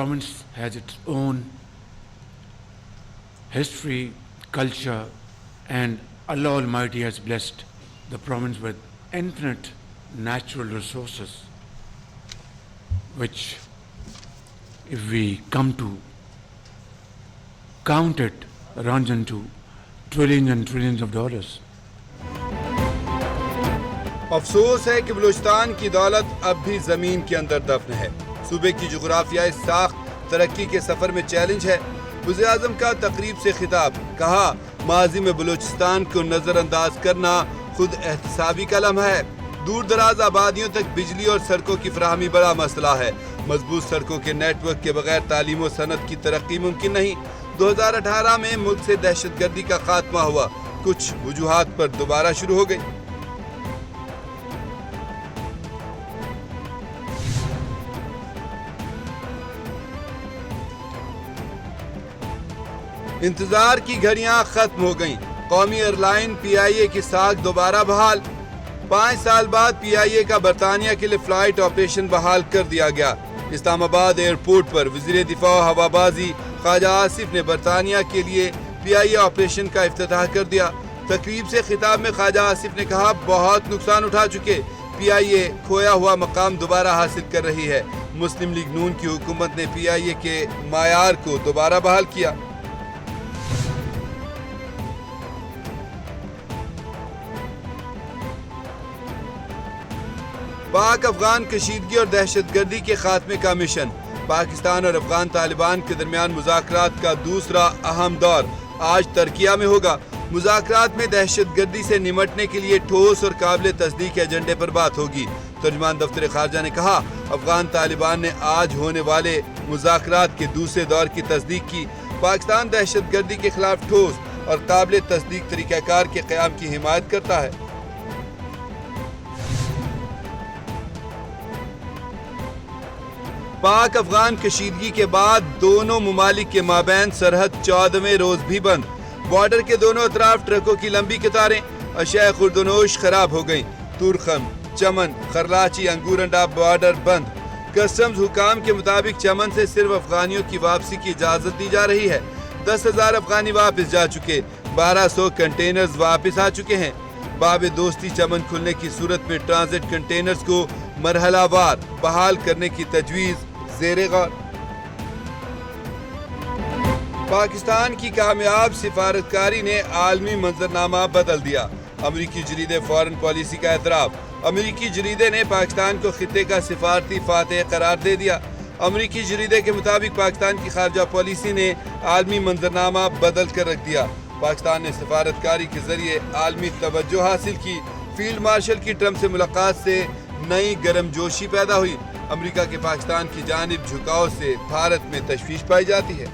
province has its own history, culture, and Allah Almighty has blessed the province with infinite natural resources, which, if we come to count it, runs into trillions and trillions of dollars. افسوس ہے کہ بلوچستان کی دولت اب بھی زمین کے اندر دفن ہے. صوبے کی جغرافیائی ساخت ترقی کے سفر میں چیلنج ہے. وزیر اعظم کا تقریب سے خطاب. کہا ماضی میں بلوچستان کو نظر انداز کرنا خود احتسابی کا لمحہ ہے. دور دراز آبادیوں تک بجلی اور سڑکوں کی فراہمی بڑا مسئلہ ہے. مضبوط سڑکوں کے نیٹ ورک کے بغیر تعلیم و صنعت کی ترقی ممکن نہیں. 2018 میں ملک سے دہشت گردی کا خاتمہ ہوا. کچھ وجوہات پر دوبارہ شروع ہو گئی. انتظار کی گھڑیاں ختم ہو گئیں. قومی ایئر لائن پی آئی اے کی ساکھ دوبارہ بحال. 5 سال بعد پی آئی اے کا برطانیہ کے لیے فلائٹ آپریشن بحال کر دیا گیا. اسلام آباد ایئرپورٹ پر وزیر دفاع ہوا بازی خواجہ آصف نے برطانیہ کے لیے پی آئی اے آپریشن کا افتتاح کر دیا. تقریب سے خطاب میں خواجہ آصف نے کہا بہت نقصان اٹھا چکے. پی آئی اے کھویا ہوا مقام دوبارہ حاصل کر رہی ہے. مسلم لیگ نون کی حکومت نے پی آئی اے کے معیار کو دوبارہ بحال کیا. پاک افغان کشیدگی اور دہشت گردی کے خاتمے کا مشن. پاکستان اور افغان طالبان کے درمیان مذاکرات کا دوسرا اہم دور آج ترکیہ میں ہوگا. مذاکرات میں دہشت گردی سے نمٹنے کے لیے ٹھوس اور قابل تصدیق ایجنڈے پر بات ہوگی. ترجمان دفتر خارجہ نے کہا افغان طالبان نے آج ہونے والے مذاکرات کے دوسرے دور کی تصدیق کی. پاکستان دہشت گردی کے خلاف ٹھوس اور قابل تصدیق طریقہ کار کے قیام کی حمایت کرتا ہے. پاک افغان کشیدگی کے بعد دونوں ممالک کے مابین سرحد 14ویں روز بھی بند. بارڈر کے دونوں اطراف ٹرکوں کی لمبی قطاریں. اشیاء خوردونوش خراب ہو گئیں. تورخم، چمن، خرلاچی، انگورنڈا بارڈر بند. کسٹمز حکام کے مطابق چمن سے صرف افغانیوں کی واپسی کی اجازت دی جا رہی ہے. 10,000 افغانی واپس جا چکے. 1200 کنٹینرز واپس آ چکے ہیں. باب دوستی چمن کھلنے کی صورت میں ٹرانزٹ کنٹینرز کو مرحلہ وار بحال کرنے کی تجویز زیر غور. پاکستان کی کامیاب سفارتکاری نے عالمی منظرنامہ بدل دیا. امریکی جریدے فارن پالیسی کا اعتراف. امریکی جریدے نے پاکستان کو خطے کا سفارتی فاتح قرار دے دیا. امریکی جریدے کے مطابق پاکستان کی خارجہ پالیسی نے عالمی منظرنامہ بدل کر رکھ دیا. پاکستان نے سفارتکاری کے ذریعے عالمی توجہ حاصل کی. فیلڈ مارشل کی ٹرمپ سے ملاقات سے نئی گرم جوشی پیدا ہوئی. امریکہ کے پاکستان کی جانب جھکاؤ سے بھارت میں تشویش پائی جاتی ہے.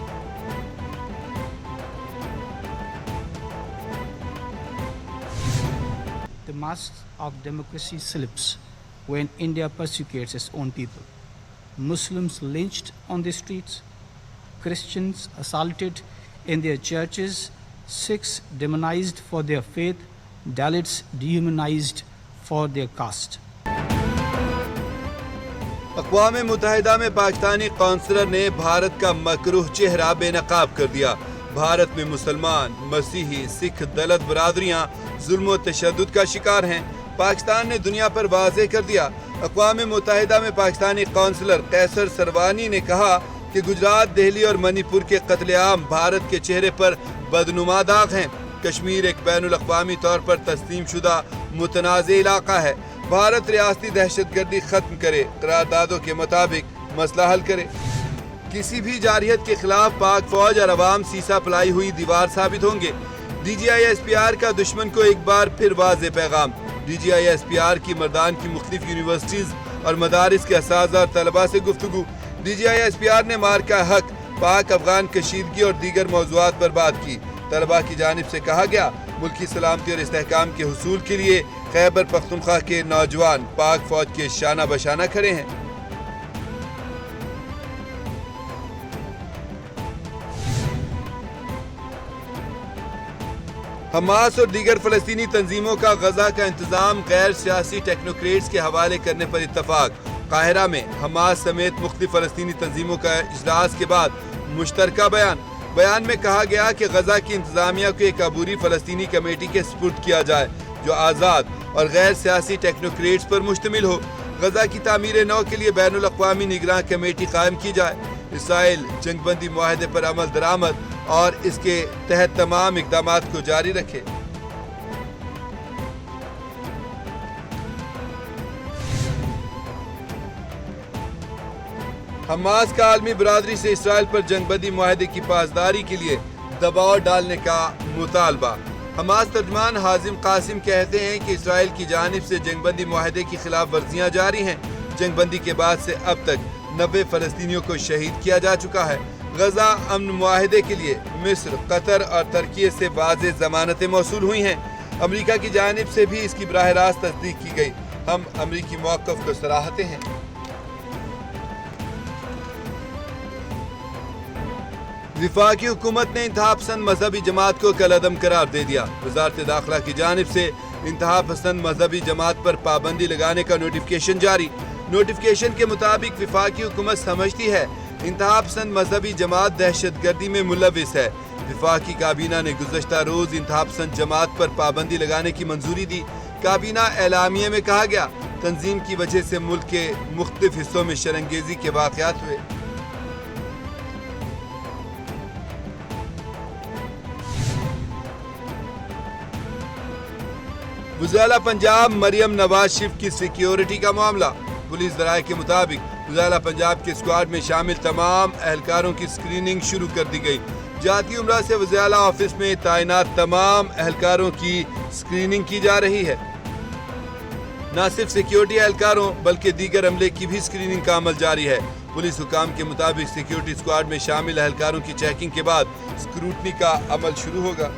The mask of democracy slips when India persecutes its own people. Muslims lynched on the streets, Christians assaulted in their churches, Sikhs demonized for their faith, Dalits dehumanized for their caste. اقوام متحدہ میں پاکستانی قونصلر نے بھارت کا مکروہ چہرہ بے نقاب کر دیا. بھارت میں مسلمان، مسیحی، سکھ، دلت برادریاں ظلم و تشدد کا شکار ہیں. پاکستان نے دنیا پر واضح کر دیا. اقوام متحدہ میں پاکستانی قونصلر قیصر سروانی نے کہا کہ گجرات، دہلی اور منی پور کے قتل عام بھارت کے چہرے پر بدنما داغ ہیں. کشمیر ایک بین الاقوامی طور پر تسلیم شدہ متنازع علاقہ ہے. بھارت ریاستی دہشت گردی ختم کرے، قراردادوں کے مطابق مسئلہ حل کرے. کسی بھی جارحیت کے خلاف پاک فوج اور عوام سیسا پلائی ہوئی دیوار ثابت ہوں گے. D G I S P R کا دشمن کو ایک بار پھر واضح پیغام. D G I S P R کی مردان کی مختلف یونیورسٹیز اور مدارس کے اساتذہ اور طلباء سے گفتگو. D G I S P R نے مارکہ حق، پاک افغان کشیدگی اور دیگر موضوعات پر بات کی. طلباء کی جانب سے کہا گیا ملکی سلامتی اور استحکام کے حصول کے لیے خیبر پختونخوا کے نوجوان پاک فوج کے شانہ بشانہ کھڑے ہیں. حماس اور دیگر فلسطینی تنظیموں کا غزہ کا انتظام غیر سیاسی ٹیکنوکریٹس کے حوالے کرنے پر اتفاق. قاہرہ میں حماس سمیت مختلف فلسطینی تنظیموں کا اجلاس کے بعد مشترکہ بیان میں کہا گیا کہ غزہ کی انتظامیہ کو ایک عبوری فلسطینی کمیٹی کے سپرد کیا جائے جو آزاد اور غیر سیاسی ٹیکنوکریٹس پر مشتمل ہو۔ غزہ کی تعمیر نو کے لیے بین الاقوامی نگراں کمیٹی قائم کی جائے۔ اسرائیل جنگ بندی معاہدے پر عمل درآمد اور اس کے تحت تمام اقدامات کو جاری رکھے۔ حماس کا عالمی برادری سے اسرائیل پر جنگ بندی معاہدے کی پاسداری کے لیے دباؤ ڈالنے کا مطالبہ۔ حماس ترجمان حازم قاسم کہتے ہیں کہ اسرائیل کی جانب سے جنگ بندی معاہدے کی خلاف ورزیاں جاری ہیں۔ جنگ بندی کے بعد سے اب تک 90 فلسطینیوں کو شہید کیا جا چکا ہے۔ غزہ امن معاہدے کے لیے مصر، قطر اور ترکی سے واضح ضمانتیں موصول ہوئی ہیں۔ امریکہ کی جانب سے بھی اس کی براہ راست تصدیق کی گئی۔ ہم امریکی موقف کو سراہتے ہیں۔ وفاقی حکومت نے انتہا پسند مذہبی جماعت کو کالعدم قرار دے دیا۔ وزارت داخلہ کی جانب سے انتہا پسند مذہبی جماعت پر پابندی لگانے کا نوٹیفکیشن جاری۔ نوٹیفکیشن کے مطابق وفاقی حکومت سمجھتی ہے انتہا پسند مذہبی جماعت دہشت گردی میں ملوث ہے۔ وفاقی کابینہ نے گزشتہ روز انتہا پسند جماعت پر پابندی لگانے کی منظوری دی۔ کابینہ اعلامیے میں کہا گیا، تنظیم کی وجہ سے ملک کے مختلف حصوں میں شرنگیزی کے واقعات ہوئے۔ وزیر پنجاب مریم نواز شریف کی سیکیورٹی کا معاملہ۔ پولیس ذرائع کے مطابق وزیر پنجاب کے اسکواڈ میں شامل تمام اہلکاروں کی اسکریننگ شروع کر دی گئی۔ جاتی عمرہ سے وزیر اعلیٰ آفس میں تعینات تمام اہلکاروں کی اسکریننگ کی جا رہی ہے۔ نہ صرف سیکیورٹی اہلکاروں بلکہ دیگر عملے کی بھی اسکریننگ کا عمل جاری ہے۔ پولیس حکام کے مطابق سیکیورٹی اسکواڈ میں شامل اہلکاروں کی چیکنگ کے بعد اسکروٹنی کا عمل شروع ہوگا۔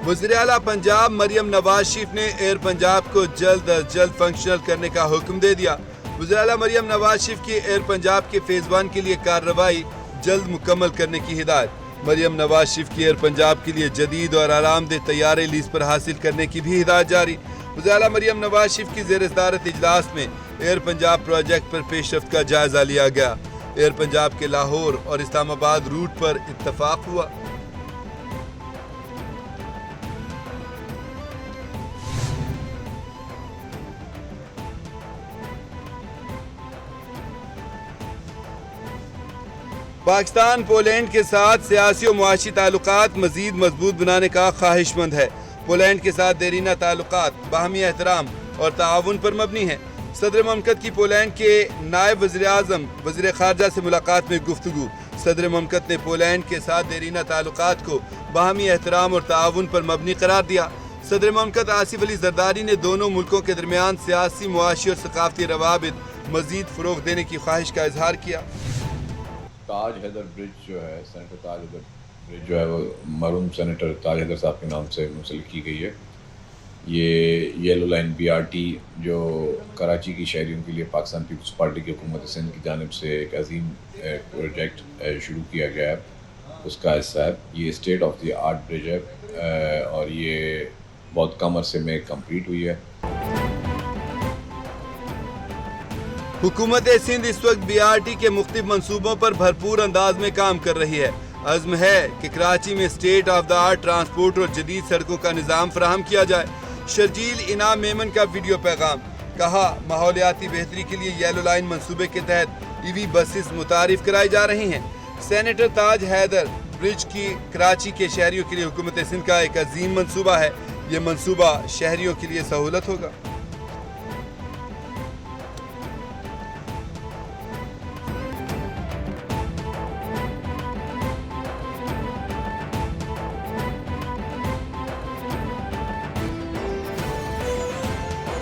وزیر اعلیٰ پنجاب مریم نواز شریف نے ایئر پنجاب کو جلد از جلد فنکشنل کرنے کا حکم دے دیا۔ وزیر اعلیٰ مریم نواز شریف کی ایئر پنجاب کے فیز 1 کے لیے کارروائی جلد مکمل کرنے کی ہدایت۔ مریم نواز شریف کی ایئر پنجاب کے لیے جدید اور آرام دہ طیارے لیز پر حاصل کرنے کی بھی ہدایت جاری۔ وزیر اعلیٰ مریم نواز شریف کی زیر صدارت اجلاس میں ایئر پنجاب پروجیکٹ پر پیش رفت کا جائزہ لیا گیا۔ ایئر پنجاب کے لاہور اور اسلام آباد روٹ پر اتفاق ہوا۔ پاکستان پولینڈ کے ساتھ سیاسی و معاشی تعلقات مزید مضبوط بنانے کا خواہش مند ہے۔ پولینڈ کے ساتھ دیرینہ تعلقات باہمی احترام اور تعاون پر مبنی ہیں۔ صدر مملکت کی پولینڈ کے نائب وزیر اعظم وزیر خارجہ سے ملاقات میں گفتگو۔ صدر مملکت نے پولینڈ کے ساتھ دیرینہ تعلقات کو باہمی احترام اور تعاون پر مبنی قرار دیا۔ صدر مملکت آصف علی زرداری نے دونوں ملکوں کے درمیان سیاسی، معاشی اور ثقافتی روابط مزید فروغ دینے کی خواہش کا اظہار کیا۔ تاج حیدر برج جو ہے، سینیٹر تاج حیدر برج جو ہے وہ مرحوم سینیٹر تاج حیدر صاحب کے نام سے منسلک کی گئی ہے۔ یہ یلو لائن BRT جو کراچی کی شہریوں کے لیے پاکستان پیپلز پارٹی کی حکومت سندھ کی جانب سے ایک عظیم پروجیکٹ شروع کیا گیا ہے، اس کا حصہ ہے۔ یہ اسٹیٹ آف دی آرٹ برج ہے اور یہ بہت کم عرصے میں کمپلیٹ ہوئی ہے۔ حکومت سندھ اس وقت BRT کے مختلف منصوبوں پر بھرپور انداز میں کام کر رہی ہے۔ عزم ہے کہ کراچی میں state of the art transport اور جدید سڑکوں کا نظام فراہم کیا جائے۔ شرجیل انعام میمن کا ویڈیو پیغام، کہا ماحولیاتی بہتری کے لیے یلو لائن منصوبے کے تحت EV بسز متعارف کرائی جا رہی ہیں۔ سینیٹر تاج حیدر برج کی کراچی کے شہریوں کے لیے حکومت سندھ کا ایک عظیم منصوبہ ہے۔ یہ منصوبہ شہریوں کے لیے سہولت ہوگا۔